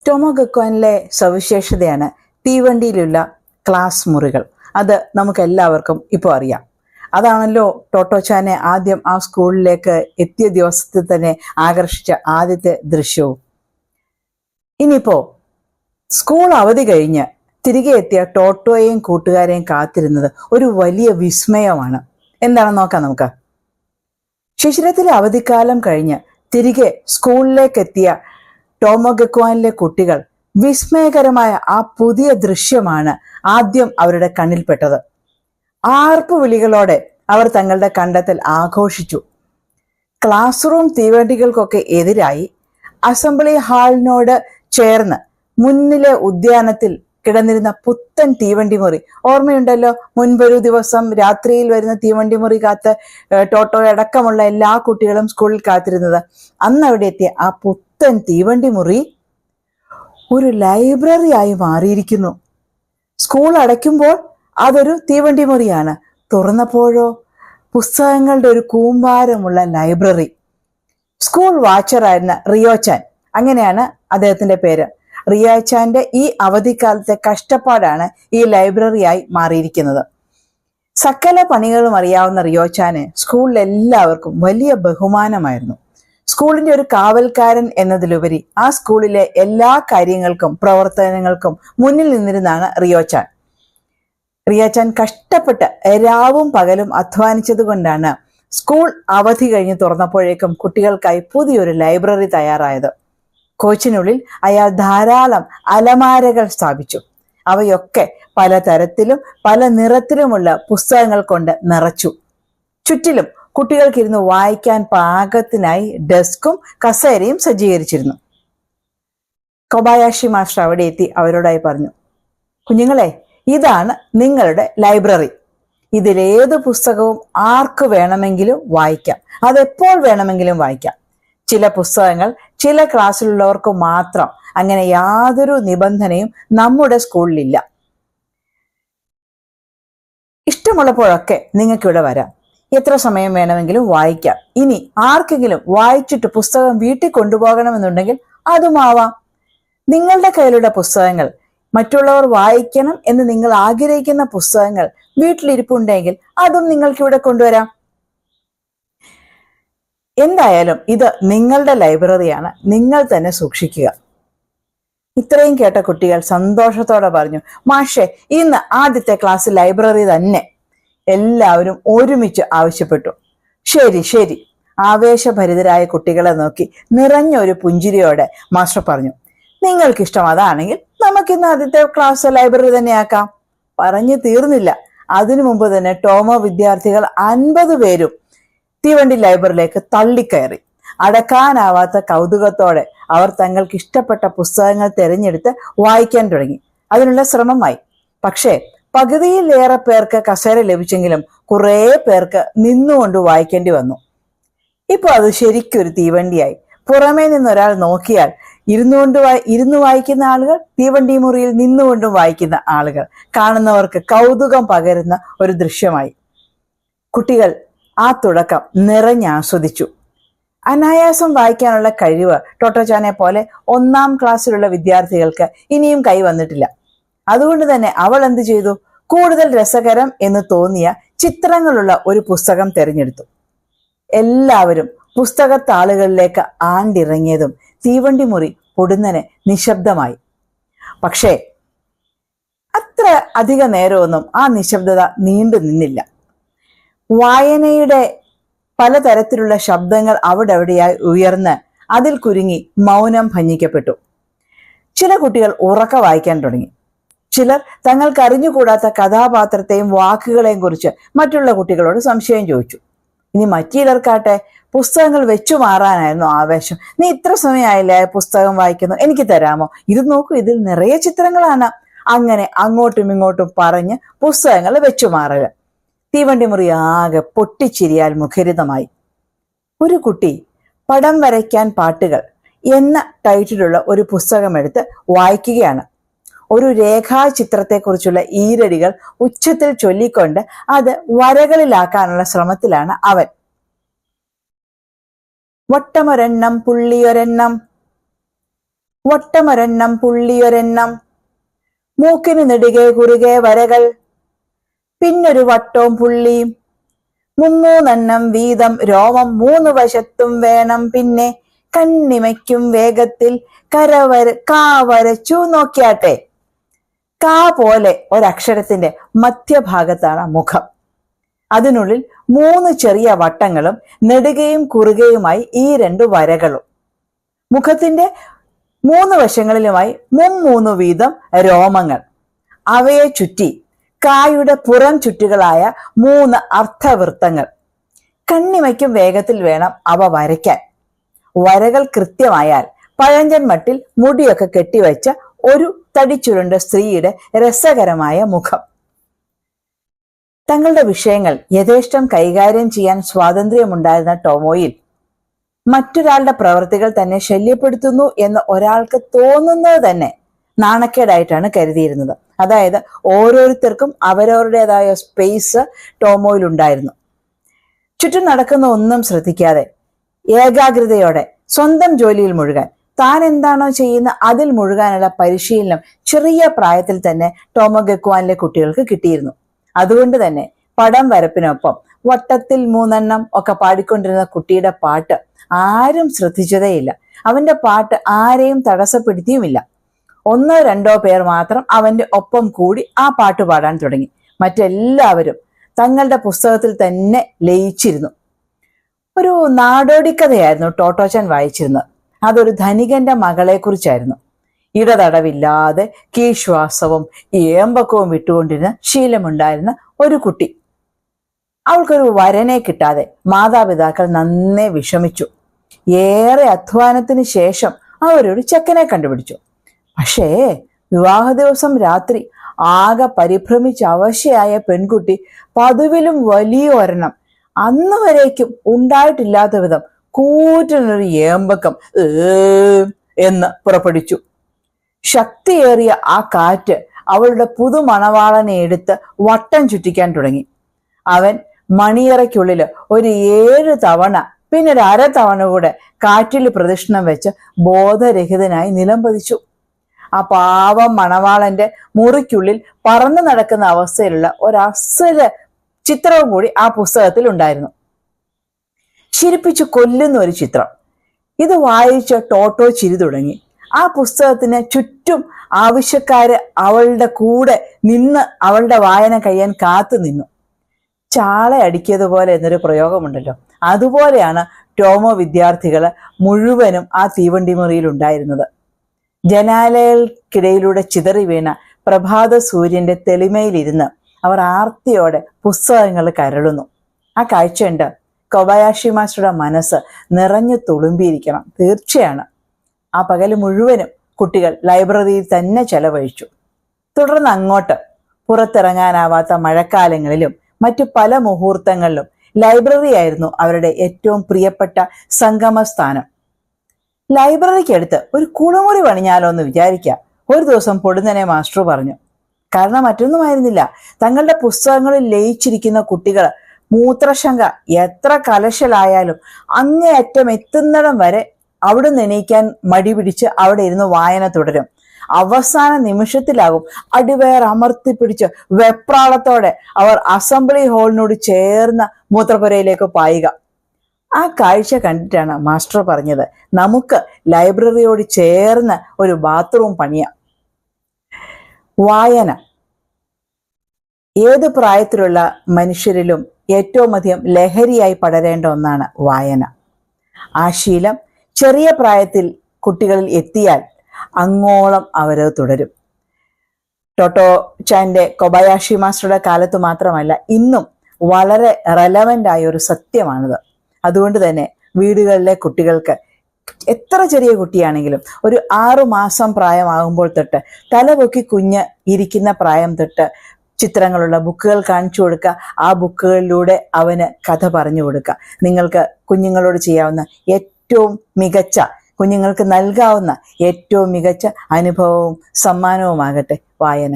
Tomo ഗക്വാനിലെ സവിശേഷതയാണ് തീവണ്ടിയിലുള്ള class മുറികൾ. അത് നമുക്ക് എല്ലാവർക്കും ഇപ്പോൾ അറിയാം. അതാണല്ലോ ടോട്ടോച്ചാനെ ആദ്യം ആ സ്കൂളിലേക്ക് എത്തിയ ദിവസത്തിൽ തന്നെ ആകർഷിച്ച ആദ്യത്തെ ദൃശ്യവും. ഇനിയിപ്പോ സ്കൂൾ അവധി കഴിഞ്ഞ് തിരികെ എത്തിയ ടോട്ടോയെയും കൂട്ടുകാരെയും കാത്തിരുന്നത് ഒരു വലിയ വിസ്മയമാണ്. എന്താണെന്ന് നോക്കാം നമുക്ക്. ശിശിരത്തിലെ അവധിക്കാലം കഴിഞ്ഞ് തിരികെ സ്കൂളിലേക്ക് എത്തിയ ടോമോ ഗക്വാനിലെ കുട്ടികൾ വിസ്മയകരമായ ആ പുതിയ ദൃശ്യമാണ് ആദ്യം അവരുടെ കണ്ണിൽപ്പെട്ടത്. ആർപ്പു വിളികളോടെ അവർ തങ്ങളുടെ കണ്ടെത്തൽ ആഘോഷിച്ചു. ക്ലാസ് റൂം തീവണ്ടികൾക്കൊക്കെ എതിരായി അസംബ്ലി ഹാളിനോട് ചേർന്ന് മുന്നിലെ ഉദ്യാനത്തിൽ കിടന്നിരുന്ന പുത്തൻ തീവണ്ടി മുറി ഓർമ്മയുണ്ടല്ലോ. മുൻപൊരു ദിവസം രാത്രിയിൽ വരുന്ന തീവണ്ടി മുറി കാത്ത് ടോട്ടോ അടക്കമുള്ള എല്ലാ കുട്ടികളും സ്കൂളിൽ കാത്തിരുന്നത്. അന്ന് അവിടെ എത്തിയ ആ പുത്തൻ തീവണ്ടി മുറി ഒരു ലൈബ്രറി ആയി മാറിയിരിക്കുന്നു. സ്കൂൾ അടയ്ക്കുമ്പോൾ അതൊരു തീവണ്ടി മുറിയാണ്, തുറന്നപ്പോഴോ പുസ്തകങ്ങളുടെ ഒരു കൂമ്പാരമുള്ള ലൈബ്രറി. സ്കൂൾ വാച്ചറായിരുന്ന റിയോച്ചാൻ, അങ്ങനെയാണ് അദ്ദേഹത്തിന്റെ പേര്, റിയോച്ചാന്റെ ഈ അവധിക്കാലത്തെ കഷ്ടപ്പാടാണ് ഈ ലൈബ്രറിയായി മാറിയിരിക്കുന്നത്. സകല പണികളും അറിയാവുന്ന റിയോച്ചാന് സ്കൂളിൽ എല്ലാവർക്കും വലിയ ബഹുമാനമായിരുന്നു. സ്കൂളിന്റെ ഒരു കാവൽക്കാരൻ എന്നതിലുപരി ആ സ്കൂളിലെ എല്ലാ കാര്യങ്ങൾക്കും പ്രവർത്തനങ്ങൾക്കും മുന്നിൽ നിന്നിരുന്നാണ് റിയോച്ചാൻ. റിയോച്ചാൻ കഷ്ടപ്പെട്ട് രാവും പകലും അധ്വാനിച്ചത് കൊണ്ടാണ് സ്കൂൾ അവധി കഴിഞ്ഞ് തുറന്നപ്പോഴേക്കും കുട്ടികൾക്കായി പുതിയൊരു ലൈബ്രറി തയ്യാറായത്. കോച്ചിനുള്ളിൽ അയാൾ ധാരാളം അലമാരകൾ സ്ഥാപിച്ചു. അവയൊക്കെ പലതരത്തിലും പല നിറത്തിലുമുള്ള പുസ്തകങ്ങൾ കൊണ്ട് നിറച്ചു. ചുറ്റിലും കുട്ടികൾക്കിരുന്ന് വായിക്കാൻ പാകത്തിനായി ഡെസ്കും കസേരയും സജ്ജീകരിച്ചിരുന്നു. കൊബായാഷി മാസ്റ്റർ അവിടെ എത്തി അവരോടായി പറഞ്ഞു, കുഞ്ഞുങ്ങളെ, ഇതാണ് നിങ്ങളുടെ ലൈബ്രറി. ഇതിലേത് പുസ്തകവും ആർക്ക് വേണമെങ്കിലും വായിക്കാം, അതെപ്പോൾ വേണമെങ്കിലും വായിക്കാം. ചില പുസ്തകങ്ങൾ ചില ക്ലാസ്സിലുള്ളവർക്ക് മാത്രം, അങ്ങനെ യാതൊരു നിബന്ധനയും നമ്മുടെ സ്കൂളിലില്ല. ഇഷ്ടമുള്ളപ്പോഴൊക്കെ നിങ്ങൾക്കിവിടെ വരാം, എത്ര സമയം വേണമെങ്കിലും വായിക്കാം. ഇനി ആർക്കെങ്കിലും വായിച്ചിട്ട് പുസ്തകം വീട്ടിൽ കൊണ്ടുപോകണമെന്നുണ്ടെങ്കിൽ അതുമാവാം. നിങ്ങളുടെ കയ്യിലുള്ള പുസ്തകങ്ങൾ, മറ്റുള്ളവർ വായിക്കണം എന്ന് നിങ്ങൾ ആഗ്രഹിക്കുന്ന പുസ്തകങ്ങൾ വീട്ടിലിരിപ്പുണ്ടെങ്കിൽ അതും നിങ്ങൾക്കിവിടെ കൊണ്ടുവരാം. എന്തായാലും ഇത് നിങ്ങളുടെ ലൈബ്രറിയാണ്, നിങ്ങൾ തന്നെ സൂക്ഷിക്കുക. ഇത്രയും കേട്ട കുട്ടികൾ സന്തോഷത്തോടെ പറഞ്ഞു, മാഷെ, ഇന്ന് ആദ്യത്തെ ക്ലാസ് ലൈബ്രറി തന്നെ. എല്ലാവരും ഒരുമിച്ച് ആവശ്യപ്പെട്ടു. ശരി ശരി. ആവേശഭരിതരായ കുട്ടികളെ നോക്കി നിറഞ്ഞ ഒരു പുഞ്ചിരിയോടെ മാസ്റ്റർ പറഞ്ഞു, നിങ്ങൾക്കിഷ്ടം അതാണെങ്കിൽ നമുക്കിന്ന് ആദ്യത്തെ ക്ലാസ് ലൈബ്രറി തന്നെയാക്കാം. പറഞ്ഞു തീർന്നില്ല. അതിനു മുമ്പ് തന്നെ ടോമോ വിദ്യാർത്ഥികൾ 50 പേരും തീവണ്ടി ലൈബ്രറിയിലേക്ക് തള്ളിക്കയറി. അടക്കാനാവാത്ത കൗതുകത്തോടെ അവർ തങ്ങൾക്ക് ഇഷ്ടപ്പെട്ട പുസ്തകങ്ങൾ തിരഞ്ഞെടുത്ത് വായിക്കാൻ തുടങ്ങി. അതിനുള്ള ശ്രമമായി. പക്ഷേ പകുതിയിലേറെ പേർക്ക് കസേര ലഭിച്ചെങ്കിലും കുറേ പേർക്ക് നിന്നുകൊണ്ട് വായിക്കേണ്ടി വന്നു. ഇപ്പൊ അത് ശരിക്കൊരു തീവണ്ടിയായി. പുറമേ നിന്നൊരാൾ നോക്കിയാൽ ഇരുന്നു വായിക്കുന്ന ആളുകൾ, തീവണ്ടി മുറിയിൽ നിന്നുകൊണ്ടും വായിക്കുന്ന ആളുകൾ, കാണുന്നവർക്ക് കൗതുകം പകരുന്ന ഒരു ദൃശ്യമായി. കുട്ടികൾ ആ തുടക്കം നിറഞ്ഞാസ്വദിച്ചു. അനായാസം വായിക്കാനുള്ള കഴിവ് ടോട്ടോച്ചാനെ പോലെ 1ാം ക്ലാസ്സിലുള്ള വിദ്യാർത്ഥികൾക്ക് ഇനിയും കൈവന്നിട്ടില്ല. അതുകൊണ്ട് തന്നെ അവൾ എന്ത് ചെയ്തു? കൂടുതൽ രസകരം എന്ന് തോന്നിയ ചിത്രങ്ങളുള്ള ഒരു പുസ്തകം തിരഞ്ഞെടുത്തു. എല്ലാവരും പുസ്തകത്താളുകളിലേക്ക് ആണ്ടിറങ്ങിയതും തീവണ്ടി മുറി പൊടുന്നനെ നിശബ്ദമായി. പക്ഷേ അത്ര അധിക നേരമൊന്നും ആ നിശബ്ദത നീണ്ടു നിന്നില്ല. വായനയുടെ പലതരത്തിലുള്ള ശബ്ദങ്ങൾ അവിടെവിടെയായി ഉയർന്ന് അതിൽ കുരുങ്ങി മൗനം ഭഞ്ജിക്കപ്പെട്ടു. ചില കുട്ടികൾ ഉറക്കെ വായിക്കാൻ തുടങ്ങി. ചിലർ തങ്ങൾക്ക് അറിഞ്ഞുകൂടാത്ത കഥാപാത്രത്തെയും വാക്കുകളെയും കുറിച്ച് മറ്റുള്ള കുട്ടികളോട് സംശയം ചോദിച്ചു. ഇനി മറ്റു ചിലർക്കാട്ടെ പുസ്തകങ്ങൾ വെച്ചു മാറാനായിരുന്നു ആവേശം. നീ ഇത്ര സമയമായില്ലേ പുസ്തകം വായിക്കുന്നു, എനിക്ക് തരാമോ? ഇത് നോക്കൂ, ഇതിൽ നിറയെ ചിത്രങ്ങളാണ്. അങ്ങനെ അങ്ങോട്ടും ഇങ്ങോട്ടും പറഞ്ഞ് പുസ്തകങ്ങൾ വെച്ചു മാറുക. തീവണ്ടി മുറി ആകെ പൊട്ടിച്ചിരിയാൽ മുഖരിതമായി. ഒരു കുട്ടി പടം വരയ്ക്കാൻ പാട്ടുകൾ എന്ന ടൈറ്റിലുള്ള ഒരു പുസ്തകമെടുത്ത് വായിക്കുകയാണ്. ഒരു രേഖാചിത്രത്തെക്കുറിച്ചുള്ള ഈരടികൾ ഉച്ചത്തിൽ ചൊല്ലിക്കൊണ്ട് അത് വരകളിലാക്കാനുള്ള ശ്രമത്തിലാണ് അവൻ. വട്ടമൊരെണ്ണം പുള്ളിയൊരെണ്ണം, വട്ടമൊരെണ്ണം പുള്ളിയൊരെണ്ണം, മൂക്കിന് നെടുകെ കുറുകെ വരകൾ, പിന്നൊരു വട്ടവും പുള്ളിയും, മുമ്മൂന്നെണ്ണം വീതം രോമം മൂന്നു വശത്തും വേണം, പിന്നെ കണ്ണിമയ്ക്കും വേഗത്തിൽ കാ വരച്ചു നോക്കിയാട്ടെ. കാ പോലെ ഒരക്ഷരത്തിന്റെ മധ്യഭാഗത്താണ് മുഖം. അതിനുള്ളിൽ 3 ചെറിയ വട്ടങ്ങളും നെടുകയും കുറുകയുമായി ഈ 2 വരകളും. മുഖത്തിന്റെ 3 വശങ്ങളിലുമായി 3 വീതം രോമങ്ങൾ. അവയെ ചുറ്റി കായുടെ പുറം ചുറ്റുകളായ 3 അർദ്ധവൃത്തങ്ങൾ. കണ്ണിമയ്ക്കും വേഗത്തിൽ വേണം അവ വരയ്ക്കാൻ. വരകൾ കൃത്യമായാൽ പഴഞ്ചൻ മട്ടിൽ മുടിയൊക്കെ കെട്ടിവെച്ച ഒരു തടിച്ചുരുണ്ട സ്ത്രീയുടെ രസകരമായ മുഖം. തങ്ങളുടെ വിഷയങ്ങൾ യഥേഷ്ടം കൈകാര്യം ചെയ്യാൻ സ്വാതന്ത്ര്യമുണ്ടായിരുന്ന ടോമോയിൽ മറ്റൊരാളുടെ പ്രവൃത്തികൾ തന്നെ ശല്യപ്പെടുത്തുന്നു എന്ന് ഒരാൾക്ക് തോന്നുന്നത് തന്നെ നാണക്കേടായിട്ടാണ് കരുതിയിരുന്നത്. അതായത് ഓരോരുത്തർക്കും അവരവരുടേതായ സ്പേസ് ടോമോയിൽ ഉണ്ടായിരുന്നു. ചുറ്റും നടക്കുന്ന ഒന്നും ശ്രദ്ധിക്കാതെ ഏകാഗ്രതയോടെ സ്വന്തം ജോലിയിൽ മുഴുകാൻ, താൻ എന്താണോ ചെയ്യുന്ന അതിൽ മുഴുകാനുള്ള പരിശീലനം ചെറിയ പ്രായത്തിൽ തന്നെ ടോമോ ഗക്വാനിലെ കുട്ടികൾക്ക് കിട്ടിയിരുന്നു. അതുകൊണ്ട് തന്നെ പടം വരപ്പിനൊപ്പം വട്ടത്തിൽ 3 ഒക്കെ പാടിക്കൊണ്ടിരുന്ന കുട്ടിയുടെ പാട്ട് ആരും ശ്രദ്ധിച്ചതേയില്ല. അവന്റെ പാട്ട് ആരെയും തടസ്സപ്പെടുത്തിയുമില്ല. 1-2 പേർ മാത്രം അവന്റെ ഒപ്പം കൂടി ആ പാട്ട് പാടാൻ തുടങ്ങി. മറ്റെല്ലാവരും തങ്ങളുടെ പുസ്തകത്തിൽ തന്നെ ലയിച്ചിരുന്നു. ഒരു നാടോടിക്കഥയായിരുന്നു ടോട്ടോച്ചൻ വായിച്ചിരുന്നത്. അതൊരു ധനികന്റെ മകളെ കുറിച്ചായിരുന്നു. ഇടതടവില്ലാതെ കീശ്വാസവും ഏമ്പക്കവും വിട്ടുകൊണ്ടിരുന്ന ശീലമുണ്ടായിരുന്ന ഒരു കുട്ടി. അവൾക്കൊരു വരനെ കിട്ടാതെ മാതാപിതാക്കൾ നന്നേ വിഷമിച്ചു. ഏറെ അധ്വാനത്തിന് ശേഷം അവരൊരു ചെക്കനെ കണ്ടുപിടിച്ചു. പക്ഷേ വിവാഹ ദിവസം രാത്രി ആകെ പരിഭ്രമിച്ച് അവശയായ പെൺകുട്ടി പതിവിലും വലിയ ഒരെണ്ണം, അന്ന് വരേക്കും ഉണ്ടായിട്ടില്ലാത്ത വിധം കൂറ്റനൊരു ഏമ്പക്കം എന്ന് പുറപ്പെടുവിച്ചു. ശക്തിയേറിയ ആ കാറ്റ് അവളുടെ പുതുമണവാളനെ എടുത്ത് വട്ടം ചുറ്റിക്കാൻ തുടങ്ങി. അവൻ മണിയറയ്ക്കുള്ളിൽ ഒരു 7 തവണ പിന്നെ ഒരു 1/2 തവണ കൂടെ കാറ്റിൽ പ്രദക്ഷിണം വെച്ച് ബോധരഹിതനായി നിലംപതിച്ചു. ആ പാവം മണവാളന്റെ മുറിക്കുള്ളിൽ പറന്നു നടക്കുന്ന അവസ്ഥയിലുള്ള ഒരസല് ചിത്രവും കൂടി ആ പുസ്തകത്തിൽ ഉണ്ടായിരുന്നു. ചിരിപ്പിച്ചു കൊല്ലുന്ന ഒരു ചിത്രം. ഇത് വായിച്ച ടോട്ടോ ചിരി തുടങ്ങി. ആ പുസ്തകത്തിന് ചുറ്റും ആവശ്യക്കാര് അവളുടെ കൂടെ നിന്ന് അവളുടെ വായന കഴിയാൻ കാത്തു നിന്നു. ചാള അടിക്കിയതുപോലെ എന്നൊരു പ്രയോഗമുണ്ടല്ലോ, അതുപോലെയാണ് ടോമോ വിദ്യാർത്ഥികൾ മുഴുവനും ആ തീവണ്ടി മുറിയിൽ ഉണ്ടായിരുന്നത്. ജനാലകൾക്കിടയിലൂടെ ചിതറി വീണ പ്രഭാത സൂര്യന്റെ തെളിമയിലിരുന്ന് അവർ ആർത്തിയോടെ പുസ്തകങ്ങൾ കരളുന്നു. ആ കാഴ്ചയുണ്ട് കൊബയാഷി മാസ്റ്ററുടെ മനസ്സ് നിറഞ്ഞു തുളുമ്പിയിരിക്കണം. തീർച്ചയാണ്. ആ പകല് മുഴുവനും കുട്ടികൾ ലൈബ്രറിയിൽ തന്നെ ചെലവഴിച്ചു. തുടർന്ന് അങ്ങോട്ട് പുറത്തിറങ്ങാനാവാത്ത മഴക്കാലങ്ങളിലും മറ്റു പല മുഹൂർത്തങ്ങളിലും ലൈബ്രറി ആയിരുന്നു അവരുടെ ഏറ്റവും പ്രിയപ്പെട്ട സംഗമ സ്ഥാനം. ലൈബ്രറിക്കടുത്ത് ഒരു കുളിമുറി പണിഞ്ഞാലോ എന്ന് വിചാരിക്കുക ഒരു ദിവസം പൊടുന്നനെ മാസ്റ്റർ പറഞ്ഞു. കാരണം മറ്റൊന്നുമായിരുന്നില്ല, തങ്ങളുടെ പുസ്തകങ്ങളിൽ ലയിച്ചിരിക്കുന്ന കുട്ടികൾ മൂത്രശങ്ക എത്ര കലശലായാലും അങ്ങേയറ്റം എത്തുന്നിടം വരെ അവിടുന്ന് എണീക്കാൻ മടി പിടിച്ച് അവിടെ ഇരുന്ന് വായന തുടരും. അവസാന നിമിഷത്തിലാകും അടിവയർ അമർത്തിപ്പിടിച്ച് വെപ്രാളത്തോടെ അവർ അസംബ്ലി ഹാളിനോട് ചേർന്ന മൂത്രപ്പുരയിലേക്ക് പായുക. ആ കാഴ്ച കണ്ടിട്ടാണ് മാസ്റ്റർ പറഞ്ഞത്, നമുക്ക് ലൈബ്രറിയോട് ചേർന്ന് ഒരു ബാത്റൂം പണിയാം. വായന ഏത് പ്രായത്തിലുള്ള മനുഷ്യരിലും ഏറ്റവും അധികം ലഹരിയായി പടരേണ്ട ഒന്നാണ് വായന. ആ ശീലം ചെറിയ പ്രായത്തിൽ കുട്ടികളിൽ എത്തിയാൽ അങ്ങോളം അവരത് തുടരും. ടോട്ടോ ചാന്റെ കൊബയാഷി മാസ്റ്ററുടെ കാലത്ത് മാത്രമല്ല, ഇന്നും വളരെ റെലവൻ്റ് ആയ ഒരു സത്യമാണിത്. അതുകൊണ്ട് തന്നെ വീടുകളിലെ കുട്ടികൾക്ക് എത്ര ചെറിയ കുട്ടിയാണെങ്കിലും ഒരു 6 മാസം പ്രായമാകുമ്പോൾ തൊട്ട് തലപൊക്കി കുഞ്ഞ് ഇരിക്കുന്ന പ്രായം തൊട്ട് ചിത്രങ്ങളുള്ള ബുക്കുകൾ കാണിച്ചു കൊടുക്കുക. ആ ബുക്കുകളിലൂടെ അവന് കഥ പറഞ്ഞു കൊടുക്കുക. നിങ്ങൾക്ക് കുഞ്ഞുങ്ങളോട് ചെയ്യാവുന്ന ഏറ്റവും മികച്ച, കുഞ്ഞുങ്ങൾക്ക് നൽകാവുന്ന ഏറ്റവും മികച്ച അനുഭവവും സമ്മാനവുമാകട്ടെ വായന.